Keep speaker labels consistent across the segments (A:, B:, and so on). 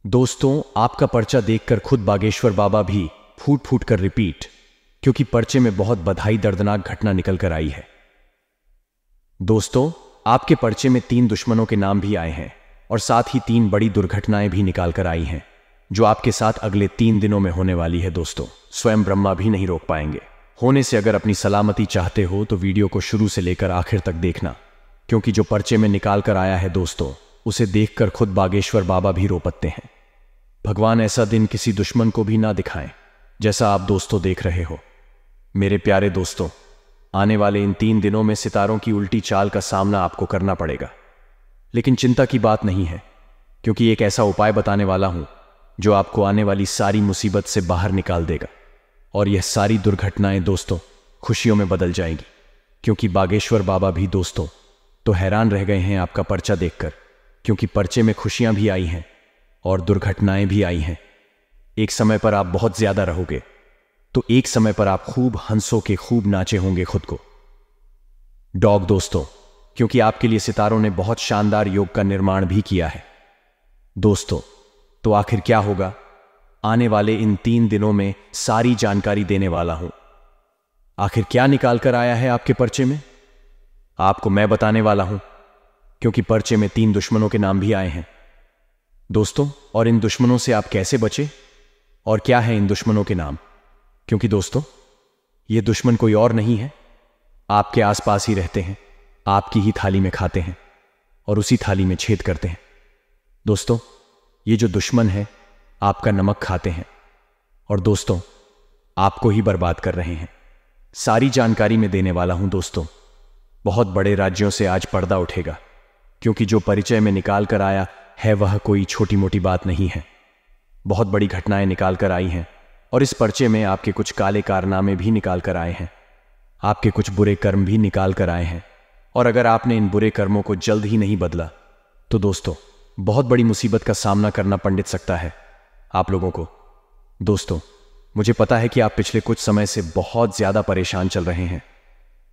A: दोस्तों, आपका पर्चा देखकर खुद बागेश्वर बाबा भी फूट फूट कर रिपीट, क्योंकि पर्चे में बहुत बधाई दर्दनाक घटना निकल कर आई है। दोस्तों, आपके पर्चे में 3 दुश्मनों के नाम भी आए हैं और साथ ही 3 बड़ी दुर्घटनाएं भी निकाल कर आई हैं, जो आपके साथ अगले 3 दिनों में होने वाली है। दोस्तों, स्वयं ब्रह्मा भी नहीं रोक पाएंगे। होने से अगर अपनी सलामती चाहते हो तो वीडियो को शुरू से लेकर आखिर तक देखना, क्योंकि जो पर्चे में निकाल कर आया है दोस्तों, उसे देखकर खुद बागेश्वर बाबा भी रो पड़ते हैं। भगवान ऐसा दिन किसी दुश्मन को भी ना दिखाएं, जैसा आप दोस्तों देख रहे हो। मेरे प्यारे दोस्तों, आने वाले इन 3 दिनों में सितारों की उल्टी चाल का सामना आपको करना पड़ेगा। लेकिन चिंता की बात नहीं है, क्योंकि एक ऐसा उपाय बताने वाला हूं जो आपको आने वाली सारी मुसीबत से बाहर निकाल देगा, और यह सारी दुर्घटनाएं दोस्तों खुशियों में बदल जाएंगी। क्योंकि बागेश्वर बाबा भी दोस्तों तो हैरान रह गए हैं आपका पर्चा देखकर, क्योंकि पर्चे में खुशियां भी आई हैं और दुर्घटनाएं भी आई हैं। एक समय पर आप बहुत ज्यादा रहोगे, तो एक समय पर आप खूब हंसों के खूब नाचे होंगे खुद को डॉग दोस्तों, क्योंकि आपके लिए सितारों ने बहुत शानदार योग का निर्माण भी किया है। दोस्तों, तो आखिर क्या होगा, आने वाले इन 3 दिनों में सारी जानकारी देने वाला हूं। आखिर क्या निकाल कर आया है आपके पर्चे में, आपको मैं बताने वाला हूं, क्योंकि पर्चे में 3 दुश्मनों के नाम भी आए हैं दोस्तों। और इन दुश्मनों से आप कैसे बचे और क्या है इन दुश्मनों के नाम, क्योंकि दोस्तों ये दुश्मन कोई और नहीं है, आपके आसपास ही रहते हैं, आपकी ही थाली में खाते हैं और उसी थाली में छेद करते हैं। दोस्तों, ये जो दुश्मन है आपका नमक खाते हैं और दोस्तों आपको ही बर्बाद कर रहे हैं। सारी जानकारी में देने वाला हूं दोस्तों। बहुत बड़े राज्यों से आज पर्दा उठेगा, क्योंकि जो परिचय में निकाल कर आया है वह कोई छोटी मोटी बात नहीं है। बहुत बड़ी घटनाएं निकाल कर आई हैं, और इस पर्चे में आपके कुछ काले कारनामे भी निकाल कर आए हैं, आपके कुछ बुरे कर्म भी निकाल कर आए हैं। और अगर आपने इन बुरे कर्मों को जल्द ही नहीं बदला तो दोस्तों बहुत बड़ी मुसीबत का सामना करना पंडित सकता है आप लोगों को। दोस्तों, मुझे पता है कि आप पिछले कुछ समय से बहुत ज्यादा परेशान चल रहे हैं,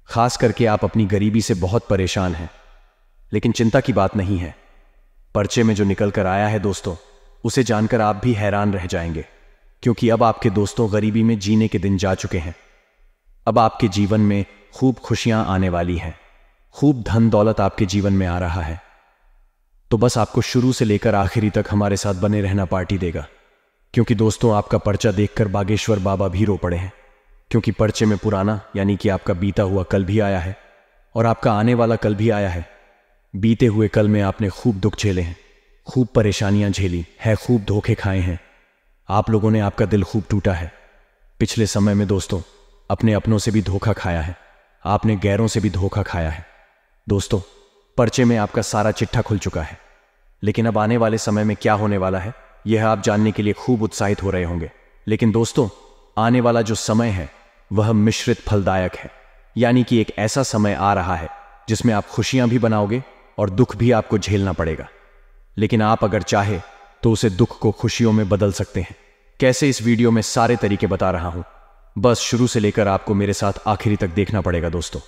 A: खास करके आप अपनी गरीबी से बहुत परेशान हैं। लेकिन चिंता की बात नहीं है, पर्चे में जो निकल कर आया है दोस्तों, उसे जानकर आप भी हैरान रह जाएंगे, क्योंकि अब आपके दोस्तों गरीबी में जीने के दिन जा चुके हैं। अब आपके जीवन में खूब खुशियां आने वाली हैं, खूब धन दौलत आपके जीवन में आ रहा है। तो बस आपको शुरू से लेकर आखिरी तक हमारे साथ बने रहना पार्टी देगा, क्योंकि दोस्तों आपका पर्चा देखकर बागेश्वर बाबा भी रो पड़े हैं। क्योंकि पर्चे में पुराना यानी कि आपका बीता हुआ कल भी आया है और आपका आने वाला कल भी आया है। बीते हुए कल में आपने खूब दुख झेले हैं, खूब परेशानियां झेली है, खूब धोखे खाए हैं, आप लोगों ने आपका दिल खूब टूटा है। पिछले समय में दोस्तों अपने अपनों से भी धोखा खाया है, आपने गैरों से भी धोखा खाया है। दोस्तों, पर्चे में आपका सारा चिट्ठा खुल चुका है, लेकिन अब आने वाले समय में क्या होने वाला है यह आप जानने के लिए खूब उत्साहित हो रहे होंगे। लेकिन दोस्तों, आने वाला जो समय है वह मिश्रित फलदायक है, यानी कि एक ऐसा समय आ रहा है जिसमें आप खुशियां भी बनाओगे और दुख भी आपको झेलना पड़ेगा। लेकिन आप अगर चाहे तो उसे दुख को खुशियों में बदल सकते हैं। कैसे, इस वीडियो में सारे तरीके बता रहा हूं, बस शुरू से लेकर आपको मेरे साथ आखिरी तक देखना पड़ेगा। दोस्तों,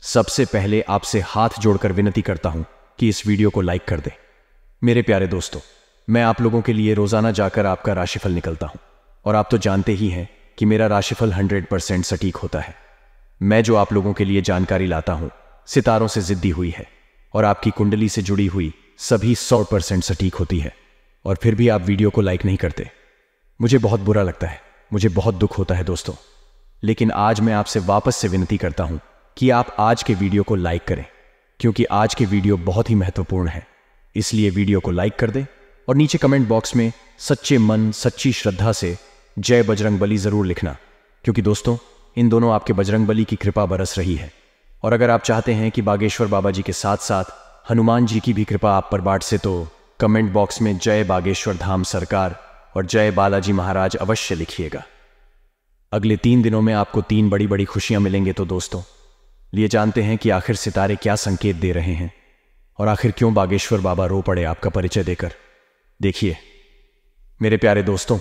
A: सबसे पहले आपसे हाथ जोड़कर विनती करता हूं कि इस वीडियो को लाइक कर दें। मेरे प्यारे दोस्तों, मैं आप लोगों के लिए रोजाना जाकर आपका राशिफल निकलता हूं, और आप तो जानते ही हैं कि मेरा राशिफल 100% सटीक होता है। मैं जो आप लोगों के लिए जानकारी लाता हूं सितारों से जिद्दी हुई है, और आपकी कुंडली से जुड़ी हुई सभी 100% सटीक होती है। और फिर भी आप वीडियो को लाइक नहीं करते, मुझे बहुत बुरा लगता है, मुझे बहुत दुख होता है दोस्तों। लेकिन आज मैं आपसे वापस से विनती करता हूं कि आप आज के वीडियो को लाइक करें, क्योंकि आज के वीडियो बहुत ही महत्वपूर्ण है। इसलिए वीडियो को लाइक कर दें और नीचे कमेंट बॉक्स में सच्चे मन सच्ची श्रद्धा से जय बजरंगबली जरूर लिखना, क्योंकि दोस्तों इन दोनों आपके बजरंगबली की कृपा बरस रही है। और अगर आप चाहते हैं कि बागेश्वर बाबा जी के साथ साथ हनुमान जी की भी कृपा आप पर बांट से, तो कमेंट बॉक्स में जय बागेश्वर धाम सरकार और जय बालाजी महाराज अवश्य लिखिएगा। अगले 3 दिनों में आपको 3 बड़ी बड़ी खुशियां मिलेंगे। तो दोस्तों, लिए जानते हैं कि आखिर सितारे क्या संकेत दे रहे हैं और आखिर क्यों बागेश्वर बाबा रो पड़े आपका परिचय देकर। देखिए मेरे प्यारे दोस्तों,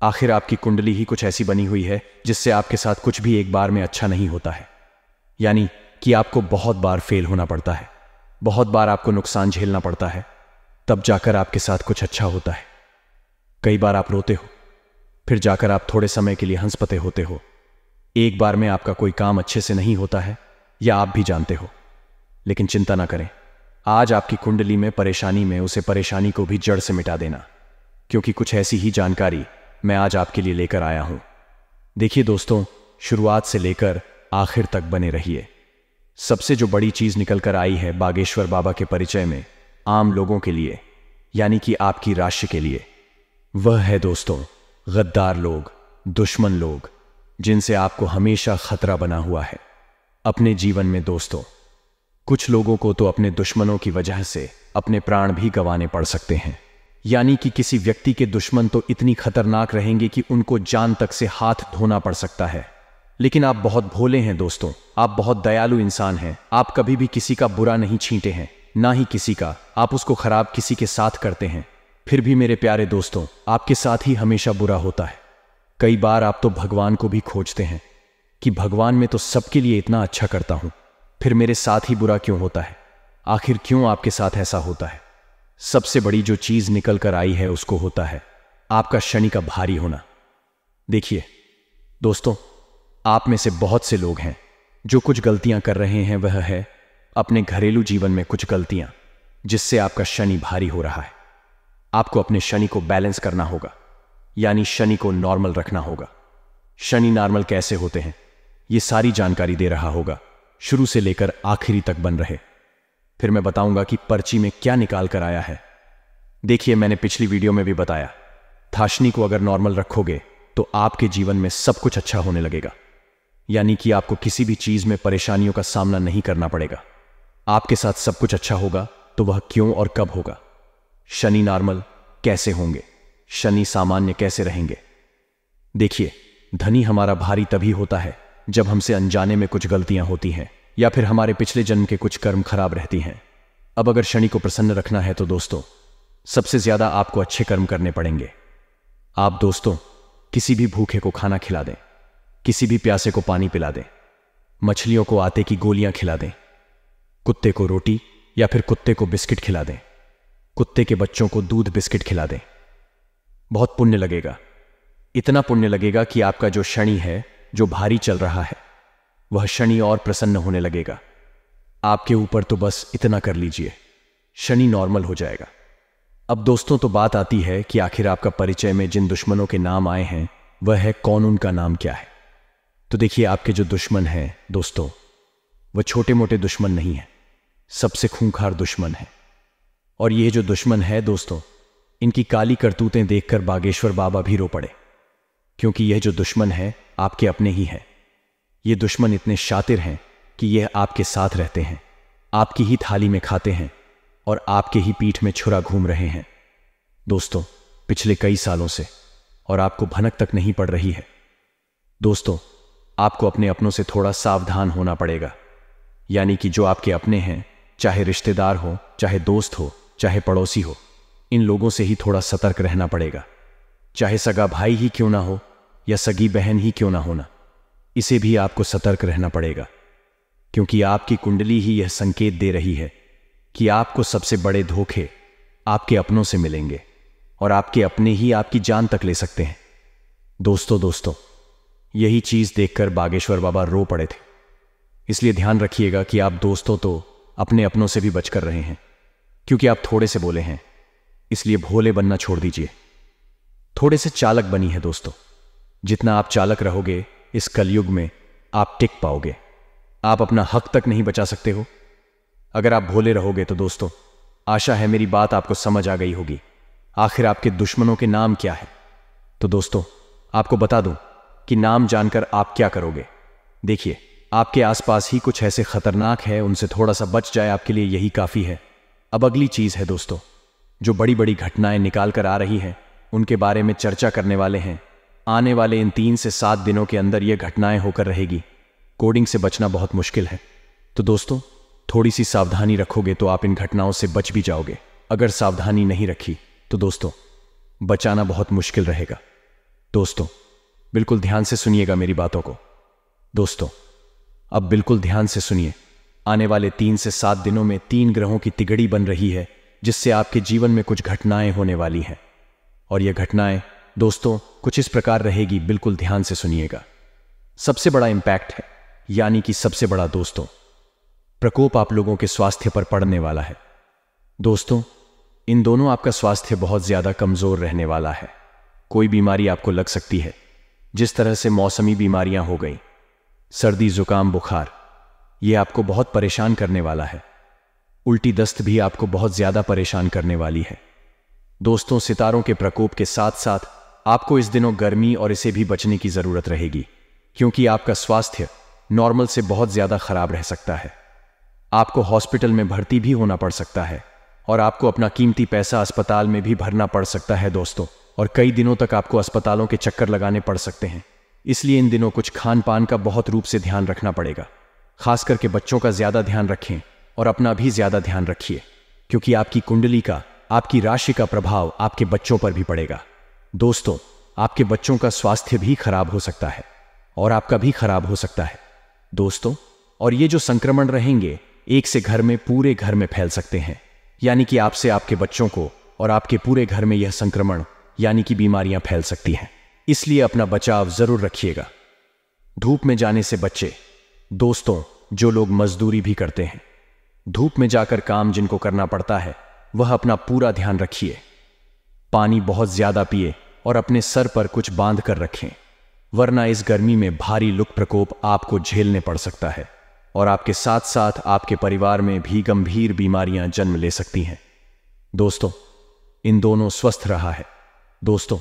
A: आखिर आपकी कुंडली ही कुछ ऐसी बनी हुई है जिससे आपके साथ कुछ भी एक बार में अच्छा नहीं होता है, यानी कि आपको बहुत बार फेल होना पड़ता है, बहुत बार आपको नुकसान झेलना पड़ता है, तब जाकर आपके साथ कुछ अच्छा होता है। कई बार आप रोते हो, फिर जाकर आप थोड़े समय के लिए हंस पते होते हो। एक बार में आपका कोई काम अच्छे से नहीं होता है, या आप भी जानते हो। लेकिन चिंता ना करें, आज आपकी कुंडली में परेशानी में उसे परेशानी को भी जड़ से मिटा देना, क्योंकि कुछ ऐसी ही जानकारी मैं आज आपके लिए लेकर आया हूं। देखिए दोस्तों, शुरुआत से लेकर आखिर तक बने रहिए। सबसे जो बड़ी चीज निकल कर आई है बागेश्वर बाबा के परिचय में, आम लोगों के लिए, यानी कि आपकी राशि के लिए, वह है दोस्तों गद्दार लोग, दुश्मन लोग, जिनसे आपको हमेशा खतरा बना हुआ है अपने जीवन में। दोस्तों, कुछ लोगों को तो अपने दुश्मनों की वजह से अपने प्राण भी गंवाने पड़ सकते हैं। यानी कि किसी व्यक्ति के दुश्मन तो इतनी खतरनाक रहेंगे कि उनको जान तक से हाथ धोना पड़ सकता है। लेकिन आप बहुत भोले हैं दोस्तों, आप बहुत दयालु इंसान हैं। आप कभी भी किसी का बुरा नहीं छींटे हैं, ना ही किसी का आप उसको खराब किसी के साथ करते हैं। फिर भी मेरे प्यारे दोस्तों, आपके साथ ही हमेशा बुरा होता है। कई बार आप तो भगवान को भी खोजते हैं कि भगवान मैं तो सबके लिए इतना अच्छा करता हूं, फिर मेरे साथ ही बुरा क्यों होता है? आखिर क्यों आपके साथ ऐसा होता है? सबसे बड़ी जो चीज निकल कर आई है उसको होता है आपका शनि का भारी होना। देखिए दोस्तों, आप में से बहुत से लोग हैं जो कुछ गलतियां कर रहे हैं, वह है अपने घरेलू जीवन में कुछ गलतियां, जिससे आपका शनि भारी हो रहा है। आपको अपने शनि को बैलेंस करना होगा, यानी शनि को नॉर्मल रखना होगा। शनि नॉर्मल कैसे होते हैं, ये सारी जानकारी दे रहा होगा, शुरू से लेकर आखिरी तक बन रहे। फिर मैं बताऊंगा कि पर्ची में क्या निकाल कर आया है। देखिए, मैंने पिछली वीडियो में भी बताया था, शनि को अगर नॉर्मल रखोगे तो आपके जीवन में सब कुछ अच्छा होने लगेगा, यानी कि आपको किसी भी चीज में परेशानियों का सामना नहीं करना पड़ेगा। आपके साथ सब कुछ अच्छा होगा, तो वह क्यों और कब होगा? शनि नॉर्मल कैसे होंगे, शनि सामान्य कैसे रहेंगे? देखिए, धनी हमारा भारी तभी होता है जब हमसे अनजाने में कुछ गलतियां होती हैं, या फिर हमारे पिछले जन्म के कुछ कर्म खराब रहती हैं। अब अगर शनि को प्रसन्न रखना है तो दोस्तों, सबसे ज्यादा आपको अच्छे कर्म करने पड़ेंगे। आप दोस्तों किसी भी भूखे को खाना खिला दें, किसी भी प्यासे को पानी पिला दें, मछलियों को आटे की गोलियां खिला दें, कुत्ते को रोटी या फिर कुत्ते को बिस्किट खिला दें, कुत्ते के बच्चों को दूध बिस्किट खिला दें। बहुत पुण्य लगेगा, इतना पुण्य लगेगा कि आपका जो शनि है, जो भारी चल रहा है, वह शनि और प्रसन्न होने लगेगा आपके ऊपर। तो बस इतना कर लीजिए, शनि नॉर्मल हो जाएगा। अब दोस्तों, तो बात आती है कि आखिर आपका परिचय में जिन दुश्मनों के नाम आए हैं, वह है कौन, उनका नाम क्या है? तो देखिए, आपके जो दुश्मन हैं दोस्तों, वह छोटे मोटे दुश्मन नहीं है, सबसे खूंखार दुश्मन है। और ये जो दुश्मन है दोस्तों, इनकी काली करतूतें देखकर बागेश्वर बाबा भी रो पड़े, क्योंकि यह जो दुश्मन है आपके अपने ही है। ये दुश्मन इतने शातिर हैं कि यह आपके साथ रहते हैं, आपकी ही थाली में खाते हैं और आपके ही पीठ में छुरा घूम रहे हैं दोस्तों, पिछले कई सालों से, और आपको भनक तक नहीं पड़ रही है। दोस्तों, आपको अपने अपनों से थोड़ा सावधान होना पड़ेगा, यानी कि जो आपके अपने हैं, चाहे रिश्तेदार हो, चाहे दोस्त हो, चाहे पड़ोसी हो, इन लोगों से ही थोड़ा सतर्क रहना पड़ेगा। चाहे सगा भाई ही क्यों ना हो या सगी बहन ही क्यों ना होना, इसे भी आपको सतर्क रहना पड़ेगा, क्योंकि आपकी कुंडली ही यह संकेत दे रही है कि आपको सबसे बड़े धोखे आपके अपनों से मिलेंगे, और आपके अपने ही आपकी जान तक ले सकते हैं। दोस्तों यही चीज देखकर बागेश्वर बाबा रो पड़े थे। इसलिए ध्यान रखिएगा कि आप दोस्तों तो अपने अपनों से भी बच कर रहे हैं, क्योंकि आप थोड़े से बोले हैं, इसलिए भोले बनना छोड़ दीजिए, थोड़े से चालक बनी है दोस्तों। जितना आप चालक रहोगे इस कलयुग में, आप टिक पाओगे। आप अपना हक तक नहीं बचा सकते हो अगर आप भोले रहोगे। तो दोस्तों, आशा है मेरी बात आपको समझ आ गई होगी। आखिर आपके दुश्मनों के नाम क्या है? तो दोस्तों, आपको बता दूं कि नाम जानकर आप क्या करोगे। देखिए, आपके आसपास ही कुछ ऐसे खतरनाक है, उनसे थोड़ा सा बच जाए, आपके लिए यही काफी है। अब अगली चीज है दोस्तों, जो बड़ी बड़ी घटनाएं निकाल कर आ रही हैं, उनके बारे में चर्चा करने वाले हैं। आने वाले इन 3 से 7 दिनों के अंदर ये घटनाएं होकर रहेगी। कोडिंग से बचना बहुत मुश्किल है। तो दोस्तों, थोड़ी सी सावधानी रखोगे तो आप इन घटनाओं से बच भी जाओगे। अगर सावधानी नहीं रखी तो दोस्तों, बचाना बहुत मुश्किल रहेगा। दोस्तों, बिल्कुल ध्यान से सुनिएगा मेरी बातों को। दोस्तों, अब बिल्कुल ध्यान से सुनिए। आने वाले 3 से 7 दिनों में 3 ग्रहों की तिगड़ी बन रही है, जिससे आपके जीवन में कुछ घटनाएं होने वाली हैं। और यह घटनाएं दोस्तों कुछ इस प्रकार रहेगी, बिल्कुल ध्यान से सुनिएगा। सबसे बड़ा इंपैक्ट है, यानी कि सबसे बड़ा दोस्तों प्रकोप आप लोगों के स्वास्थ्य पर पड़ने वाला है। दोस्तों, इन दोनों आपका स्वास्थ्य बहुत ज्यादा कमजोर रहने वाला है। कोई बीमारी आपको लग सकती है, जिस तरह से मौसमी बीमारियां हो गई, सर्दी, जुकाम, बुखार, यह आपको बहुत परेशान करने वाला है। उल्टी दस्त भी आपको बहुत ज्यादा परेशान करने वाली है। दोस्तों, सितारों के प्रकोप के साथ साथ आपको इस दिनों गर्मी और इसे भी बचने की जरूरत रहेगी, क्योंकि आपका स्वास्थ्य नॉर्मल से बहुत ज्यादा खराब रह सकता है। आपको हॉस्पिटल में भर्ती भी होना पड़ सकता है और आपको अपना कीमती पैसा अस्पताल में भी भरना पड़ सकता है दोस्तों, और कई दिनों तक आपको अस्पतालों के चक्कर लगाने पड़ सकते हैं। इसलिए इन दिनों कुछ खान पान का बहुत रूप से ध्यान रखना पड़ेगा। खास करके बच्चों का ज्यादा ध्यान रखें और अपना भी ज्यादा ध्यान रखिए, क्योंकि आपकी कुंडली का, आपकी राशि का प्रभाव आपके बच्चों पर भी पड़ेगा। दोस्तों, आपके बच्चों का स्वास्थ्य भी खराब हो सकता है और आपका भी खराब हो सकता है दोस्तों। और ये जो संक्रमण रहेंगे एक से घर में, पूरे घर में फैल सकते हैं, यानी कि आपसे आपके बच्चों को और आपके पूरे घर में यह संक्रमण यानी कि बीमारियां फैल सकती हैं। इसलिए अपना बचाव जरूर रखिएगा। धूप में जाने से बच्चे दोस्तों, जो लोग मजदूरी भी करते हैं, धूप में जाकर काम जिनको करना पड़ता है, वह अपना पूरा ध्यान रखिए। पानी बहुत ज्यादा पिए और अपने सर पर कुछ बांध कर रखें, वरना इस गर्मी में भारी लू प्रकोप आपको झेलने पड़ सकता है और आपके साथ साथ आपके परिवार में भी गंभीर बीमारियां जन्म ले सकती हैं। दोस्तों, इन दोनों स्वस्थ रहा है। दोस्तों,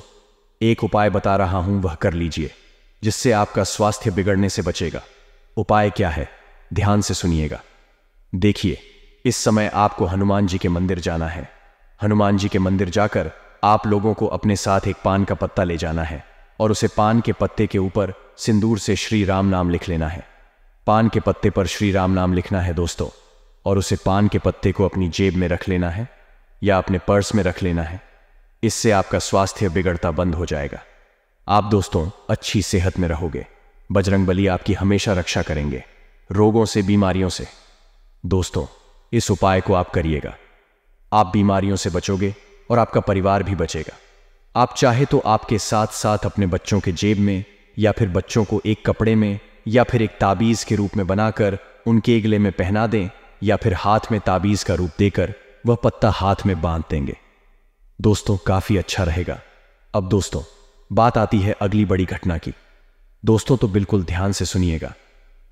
A: एक उपाय बता रहा हूं, वह कर लीजिए, जिससे आपका स्वास्थ्य बिगड़ने से बचेगा। उपाय क्या है, ध्यान से सुनिएगा। देखिए, इस समय आपको हनुमान जी के मंदिर जाना है। हनुमान जी के मंदिर जाकर आप लोगों को अपने साथ एक पान का पत्ता ले जाना है और उसे पान के पत्ते के ऊपर सिंदूर से श्री राम नाम लिख लेना है। पान के पत्ते पर श्री राम नाम लिखना है दोस्तों, और उसे पान के पत्ते को अपनी जेब में रख लेना है या अपने पर्स में रख लेना है। इससे आपका स्वास्थ्य बिगड़ता बंद हो जाएगा। आप दोस्तों अच्छी सेहत में रहोगे। बजरंगबली आपकी हमेशा रक्षा करेंगे रोगों से, बीमारियों से। दोस्तों, इस उपाय को आप करिएगा, आप बीमारियों से बचोगे और आपका परिवार भी बचेगा। आप चाहे तो आपके साथ साथ अपने बच्चों के जेब में या फिर बच्चों को एक कपड़े में या फिर एक ताबीज के रूप में बनाकर उनके गले में पहना दें, या फिर हाथ में ताबीज का रूप देकर वह पत्ता हाथ में बांध देंगे। दोस्तों, काफी अच्छा रहेगा। अब दोस्तों, बात आती है अगली बड़ी घटना की। दोस्तों, तो बिल्कुल ध्यान से सुनिएगा।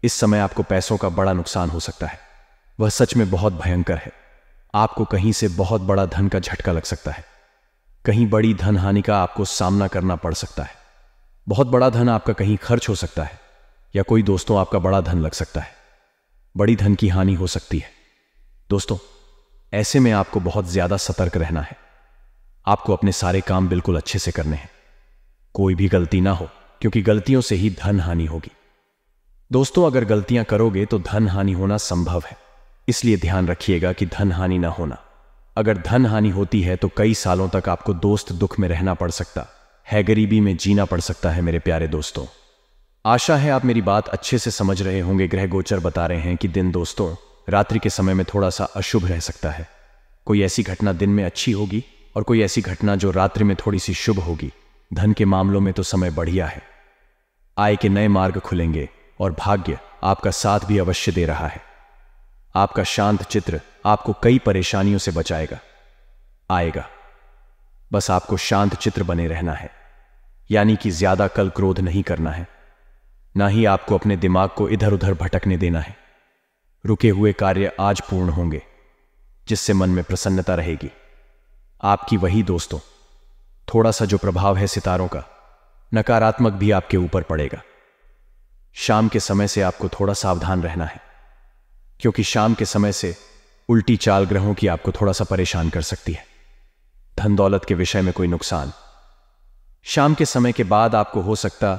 A: इस समय आपको पैसों का बड़ा नुकसान हो सकता है। वह सच में बहुत भयंकर है। आपको कहीं से बहुत बड़ा धन का झटका लग सकता है। कहीं बड़ी धन हानि का आपको सामना करना पड़ सकता है। बहुत बड़ा धन आपका कहीं खर्च हो सकता है, या कोई दोस्तों आपका बड़ा धन लग सकता है। बड़ी धन की हानि हो सकती है। दोस्तों, ऐसे में आपको बहुत ज्यादा सतर्क रहना है। आपको अपने सारे काम बिल्कुल अच्छे से करने हैं, कोई भी गलती ना हो, क्योंकि गलतियों से ही धन हानि होगी। दोस्तों, अगर गलतियां करोगे तो धन हानि होना संभव है, इसलिए ध्यान रखिएगा कि धन हानि ना होना। अगर धन हानि होती है तो कई सालों तक आपको दोस्त दुख में रहना पड़ सकता है, गरीबी में जीना पड़ सकता है। मेरे प्यारे दोस्तों, आशा है आप मेरी बात अच्छे से समझ रहे होंगे। ग्रह गोचर बता रहे हैं कि दिन दोस्तों रात्रि के समय में थोड़ा सा अशुभ रह सकता है। कोई ऐसी घटना दिन में अच्छी होगी और कोई ऐसी घटना जो रात्रि में थोड़ी सी शुभ होगी। धन के मामलों में तो समय बढ़िया है, आय के नए मार्ग खुलेंगे और भाग्य आपका साथ भी अवश्य दे रहा है। आपका शांत चित्र आपको कई परेशानियों से बचाएगा, आएगा। बस आपको शांत चित्र बने रहना है, यानी कि ज्यादा कल क्रोध नहीं करना है, ना ही आपको अपने दिमाग को इधर उधर भटकने देना है। रुके हुए कार्य आज पूर्ण होंगे, जिससे मन में प्रसन्नता रहेगी आपकी। वही दोस्तों, थोड़ा सा जो प्रभाव है सितारों का, नकारात्मक भी आपके ऊपर पड़ेगा। शाम के समय से आपको थोड़ा सावधान रहना है, क्योंकि शाम के समय से उल्टी चाल ग्रहों की आपको थोड़ा सा परेशान कर सकती है। धन दौलत के विषय में कोई नुकसान। शाम के समय के बाद आपको हो सकता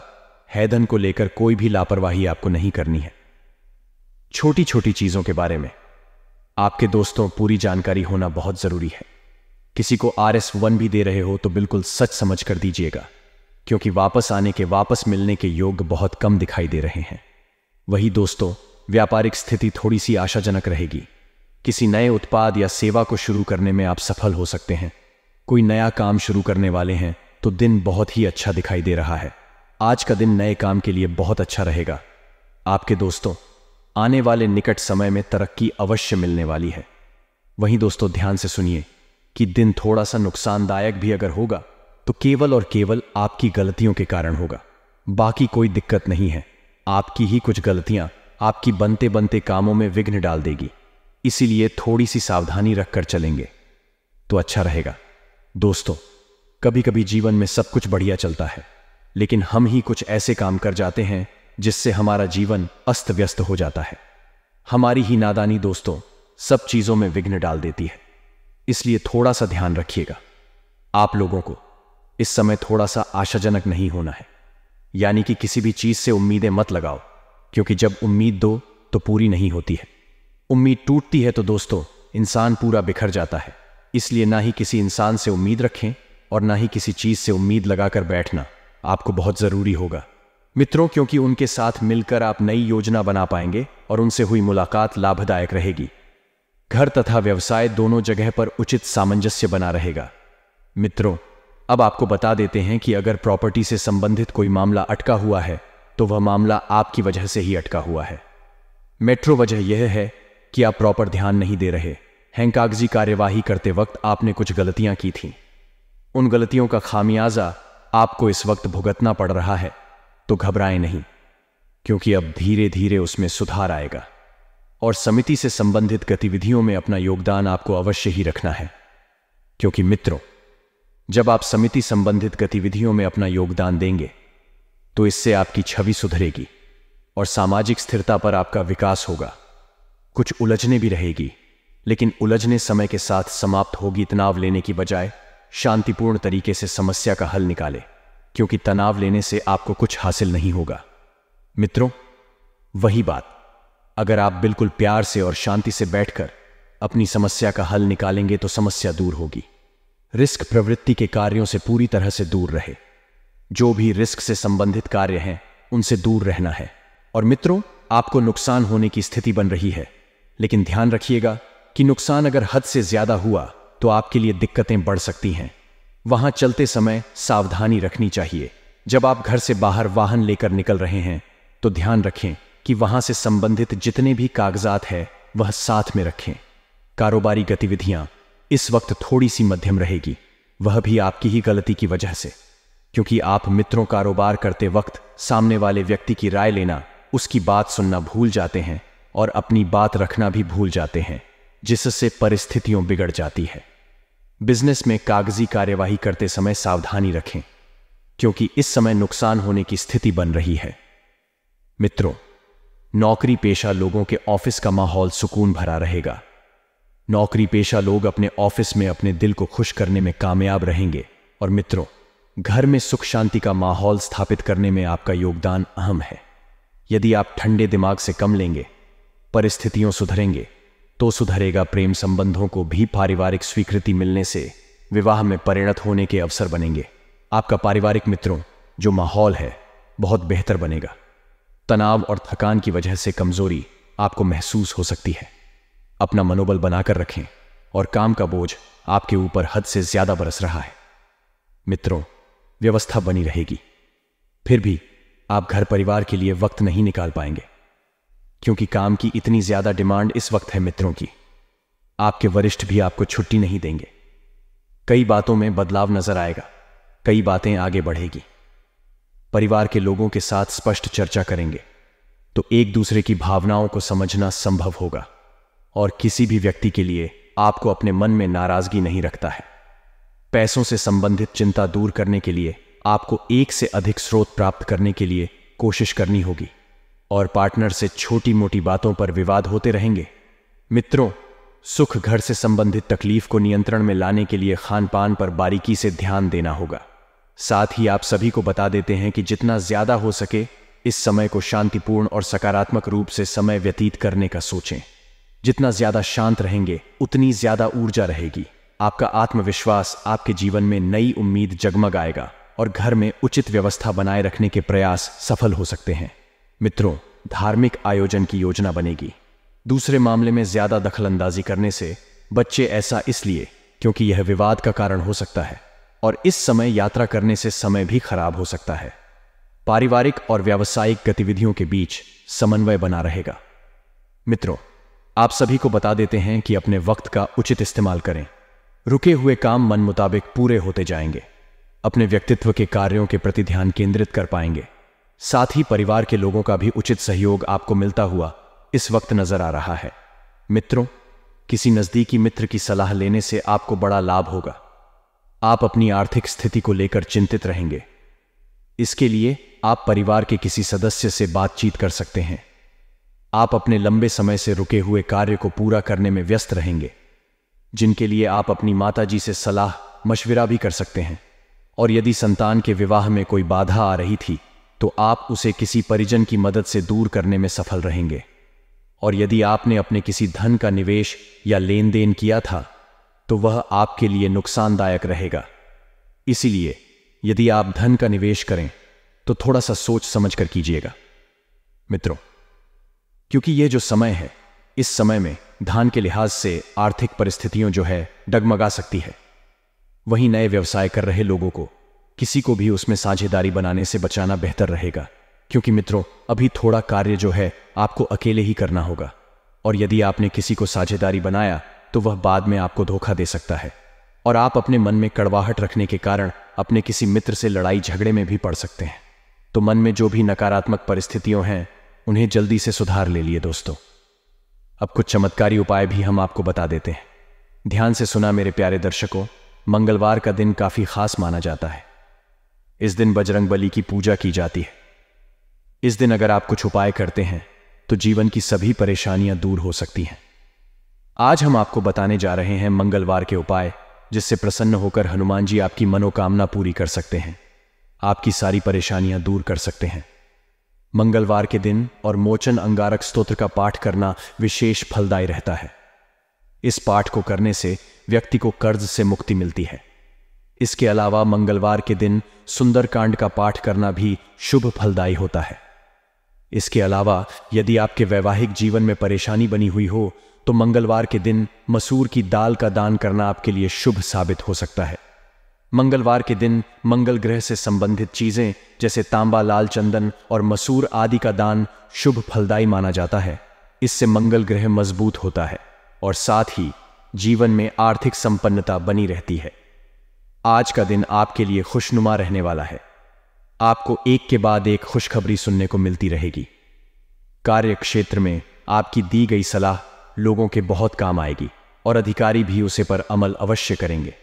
A: है धन को लेकर कोई भी लापरवाही आपको नहीं करनी है। छोटी छोटी चीजों के बारे में आपके दोस्तों पूरी जानकारी होना बहुत जरूरी है। किसी को RS1 भी दे रहे हो तो बिल्कुल सच समझ कर दीजिएगा, क्योंकि वापस आने के, वापस मिलने के योग बहुत कम दिखाई दे रहे हैं। वही दोस्तों, व्यापारिक स्थिति थोड़ी सी आशाजनक रहेगी। किसी नए उत्पाद या सेवा को शुरू करने में आप सफल हो सकते हैं। कोई नया काम शुरू करने वाले हैं तो दिन बहुत ही अच्छा दिखाई दे रहा है। आज का दिन नए काम के लिए बहुत अच्छा रहेगा। आपके दोस्तों, आने वाले निकट समय में तरक्की अवश्य मिलने वाली है। वहीं दोस्तों, ध्यान से सुनिए कि दिन थोड़ा सा नुकसानदायक भी अगर होगा तो केवल और केवल आपकी गलतियों के कारण होगा। बाकी कोई दिक्कत नहीं है। आपकी ही कुछ गलतियां आपकी बनते बनते कामों में विघ्न डाल देगी, इसीलिए थोड़ी सी सावधानी रखकर चलेंगे तो अच्छा रहेगा। दोस्तों, कभी कभी जीवन में सब कुछ बढ़िया चलता है, लेकिन हम ही कुछ ऐसे काम कर जाते हैं जिससे हमारा जीवन अस्त व्यस्त हो जाता है। हमारी ही नादानी दोस्तों सब चीजों में विघ्न डाल देती है, इसलिए थोड़ा सा ध्यान रखिएगा। आप लोगों को इस समय थोड़ा सा आशाजनक नहीं होना है, यानी कि किसी भी चीज से उम्मीदें मत लगाओ, क्योंकि जब उम्मीद दो तो पूरी नहीं होती है। उम्मीद टूटती है तो दोस्तों इंसान पूरा बिखर जाता है। इसलिए ना ही किसी इंसान से उम्मीद रखें और ना ही किसी चीज से उम्मीद लगाकर बैठना आपको बहुत जरूरी होगा मित्रों, क्योंकि उनके साथ मिलकर आप नई योजना बना पाएंगे और उनसे हुई मुलाकात लाभदायक रहेगी। घर तथा व्यवसाय दोनों जगह पर उचित सामंजस्य बना रहेगा। मित्रों, अब आपको बता देते हैं कि अगर प्रॉपर्टी से संबंधित कोई मामला अटका हुआ है तो वह मामला आपकी वजह से ही अटका हुआ है। मेट्रो वजह यह है कि आप प्रॉपर ध्यान नहीं दे रहे हैं। कागजी कार्यवाही करते वक्त आपने कुछ गलतियां की थीं। उन गलतियों का खामियाजा आपको इस वक्त भुगतना पड़ रहा है, तो घबराएं नहीं, क्योंकि अब धीरे धीरे उसमें सुधार आएगा और समिति से संबंधित गतिविधियों में अपना योगदान आपको अवश्य ही रखना है। क्योंकि मित्रों, जब आप समिति संबंधित गतिविधियों में अपना योगदान देंगे तो इससे आपकी छवि सुधरेगी और सामाजिक स्थिरता पर आपका विकास होगा। कुछ उलझने भी रहेगी, लेकिन उलझने समय के साथ समाप्त होगी। तनाव लेने की बजाय शांतिपूर्ण तरीके से समस्या का हल निकाले, क्योंकि तनाव लेने से आपको कुछ हासिल नहीं होगा। मित्रों, वही बात अगर आप बिल्कुल प्यार से और शांति से बैठकर अपनी समस्या का हल निकालेंगे तो समस्या दूर होगी। रिस्क प्रवृत्ति के कार्यों से पूरी तरह से दूर रहे। जो भी रिस्क से संबंधित कार्य हैं उनसे दूर रहना है। और मित्रों, आपको नुकसान होने की स्थिति बन रही है, लेकिन ध्यान रखिएगा कि नुकसान अगर हद से ज्यादा हुआ तो आपके लिए दिक्कतें बढ़ सकती हैं। वहां चलते समय सावधानी रखनी चाहिए। जब आप घर से बाहर वाहन लेकर निकल रहे हैं तो ध्यान रखें कि वहां से संबंधित जितने भी कागजात हैं वह साथ में रखें। कारोबारी गतिविधियां इस वक्त थोड़ी सी मध्यम रहेगी, वह भी आपकी ही गलती की वजह से, क्योंकि आप मित्रों कारोबार करते वक्त सामने वाले व्यक्ति की राय लेना, उसकी बात सुनना भूल जाते हैं और अपनी बात रखना भी भूल जाते हैं, जिससे परिस्थितियां बिगड़ जाती है। बिजनेस में कागजी कार्यवाही करते समय सावधानी रखें, क्योंकि इस समय नुकसान होने की स्थिति बन रही है। मित्रों, नौकरी पेशा लोगों के ऑफिस का माहौल सुकून भरा रहेगा। नौकरी पेशा लोग अपने ऑफिस में अपने दिल को खुश करने में कामयाब रहेंगे। और मित्रों, घर में सुख शांति का माहौल स्थापित करने में आपका योगदान अहम है। यदि आप ठंडे दिमाग से कम लेंगे, परिस्थितियों सुधरेंगे तो सुधरेगा प्रेम संबंधों को भी पारिवारिक स्वीकृति मिलने से विवाह में परिणत होने के अवसर बनेंगे। आपका पारिवारिक मित्रों जो माहौल है बहुत बेहतर बनेगा। तनाव और थकान की वजह से कमजोरी आपको महसूस हो सकती है। अपना मनोबल बनाकर रखें और काम का बोझ आपके ऊपर हद से ज्यादा बरस रहा है। मित्रों, व्यवस्था बनी रहेगी, फिर भी आप घर परिवार के लिए वक्त नहीं निकाल पाएंगे, क्योंकि काम की इतनी ज्यादा डिमांड इस वक्त है मित्रों की। आपके वरिष्ठ भी आपको छुट्टी नहीं देंगे। कई बातों में बदलाव नजर आएगा, कई बातें आगे बढ़ेगी। परिवार के लोगों के साथ स्पष्ट चर्चा करेंगे तो एक दूसरे की भावनाओं को समझना संभव होगा और किसी भी व्यक्ति के लिए आपको अपने मन में नाराजगी नहीं रखता है। पैसों से संबंधित चिंता दूर करने के लिए आपको एक से अधिक स्रोत प्राप्त करने के लिए कोशिश करनी होगी और पार्टनर से छोटी मोटी बातों पर विवाद होते रहेंगे। मित्रों, सुख घर से संबंधित तकलीफ को नियंत्रण में लाने के लिए खान पान पर बारीकी से ध्यान देना होगा। साथ ही आप सभी को बता देते हैं कि जितना ज्यादा हो सके इस समय को शांतिपूर्ण और सकारात्मक रूप से समय व्यतीत करने का सोचें। जितना ज्यादा शांत रहेंगे उतनी ज्यादा ऊर्जा रहेगी। आपका आत्मविश्वास आपके जीवन में नई उम्मीद जगमगाएगा और घर में उचित व्यवस्था बनाए रखने के प्रयास सफल हो सकते हैं। मित्रों, धार्मिक आयोजन की योजना बनेगी। दूसरे मामले में ज्यादा दखलंदाजी करने से बच्चे, ऐसा इसलिए क्योंकि यह विवाद का कारण हो सकता है और इस समय यात्रा करने से समय भी खराब हो सकता है। पारिवारिक और व्यावसायिक गतिविधियों के बीच समन्वय बना रहेगा। मित्रों, आप सभी को बता देते हैं कि अपने वक्त का उचित इस्तेमाल करें। रुके हुए काम मन मुताबिक पूरे होते जाएंगे। अपने व्यक्तित्व के कार्यों के प्रति ध्यान केंद्रित कर पाएंगे। साथ ही परिवार के लोगों का भी उचित सहयोग आपको मिलता हुआ इस वक्त नजर आ रहा है। मित्रों, किसी नजदीकी मित्र की सलाह लेने से आपको बड़ा लाभ होगा। आप अपनी आर्थिक स्थिति को लेकर चिंतित रहेंगे। इसके लिए आप परिवार के किसी सदस्य से बातचीत कर सकते हैं। आप अपने लंबे समय से रुके हुए कार्य को पूरा करने में व्यस्त रहेंगे, जिनके लिए आप अपनी माताजी से सलाह मशविरा भी कर सकते हैं। और यदि संतान के विवाह में कोई बाधा आ रही थी तो आप उसे किसी परिजन की मदद से दूर करने में सफल रहेंगे। और यदि आपने अपने किसी धन का निवेश या लेन देन किया था तो वह आपके लिए नुकसानदायक रहेगा। इसीलिए यदि आप धन का निवेश करें तो थोड़ा सा सोच समझ कर कीजिएगा। मित्रों, क्योंकि यह जो समय है, इस समय में धन के लिहाज से आर्थिक परिस्थितियों जो है डगमगा सकती है। वहीं नए व्यवसाय कर रहे लोगों को किसी को भी उसमें साझेदारी बनाने से बचाना बेहतर रहेगा, क्योंकि मित्रों अभी थोड़ा कार्य जो है आपको अकेले ही करना होगा। और यदि आपने किसी को साझेदारी बनाया तो वह बाद में आपको धोखा दे सकता है और आप अपने मन में कड़वाहट रखने के कारण अपने किसी मित्र से लड़ाई झगड़े में भी पड़ सकते हैं। तो मन में जो भी नकारात्मक परिस्थितियां हैं उन्हें जल्दी से सुधार ले लिए दोस्तों। अब कुछ चमत्कारी उपाय भी हम आपको बता देते हैं। ध्यान से सुना मेरे प्यारे दर्शकों। मंगलवार का दिन काफी खास माना जाता है। इस दिन बजरंगबली की पूजा की जाती है। इस दिन अगर आप कुछ उपाय करते हैं तो जीवन की सभी परेशानियां दूर हो सकती हैं। आज हम आपको बताने जा रहे हैं मंगलवार के उपाय, जिससे प्रसन्न होकर हनुमान जी आपकी मनोकामना पूरी कर सकते हैं, आपकी सारी परेशानियां दूर कर सकते हैं। मंगलवार के दिन और मोचन अंगारक स्तोत्र का पाठ करना विशेष फलदायी रहता है। इस पाठ को करने से व्यक्ति को कर्ज से मुक्ति मिलती है। इसके अलावा मंगलवार के दिन सुंदरकांड का पाठ करना भी शुभ फलदायी होता है। इसके अलावा यदि आपके वैवाहिक जीवन में परेशानी बनी हुई हो तो मंगलवार के दिन मसूर की दाल का दान करना आपके लिए शुभ साबित हो सकता है। मंगलवार के दिन मंगल ग्रह से संबंधित चीजें जैसे तांबा, लाल चंदन और मसूर आदि का दान शुभ फलदायी माना जाता है। इससे मंगल ग्रह मजबूत होता है और साथ ही जीवन में आर्थिक संपन्नता बनी रहती है। आज का दिन आपके लिए खुशनुमा रहने वाला है। आपको एक के बाद एक खुशखबरी सुनने को मिलती रहेगी। कार्य क्षेत्र में आपकी दी गई सलाह लोगों के बहुत काम आएगी और अधिकारी भी उसे पर अमल अवश्य करेंगे।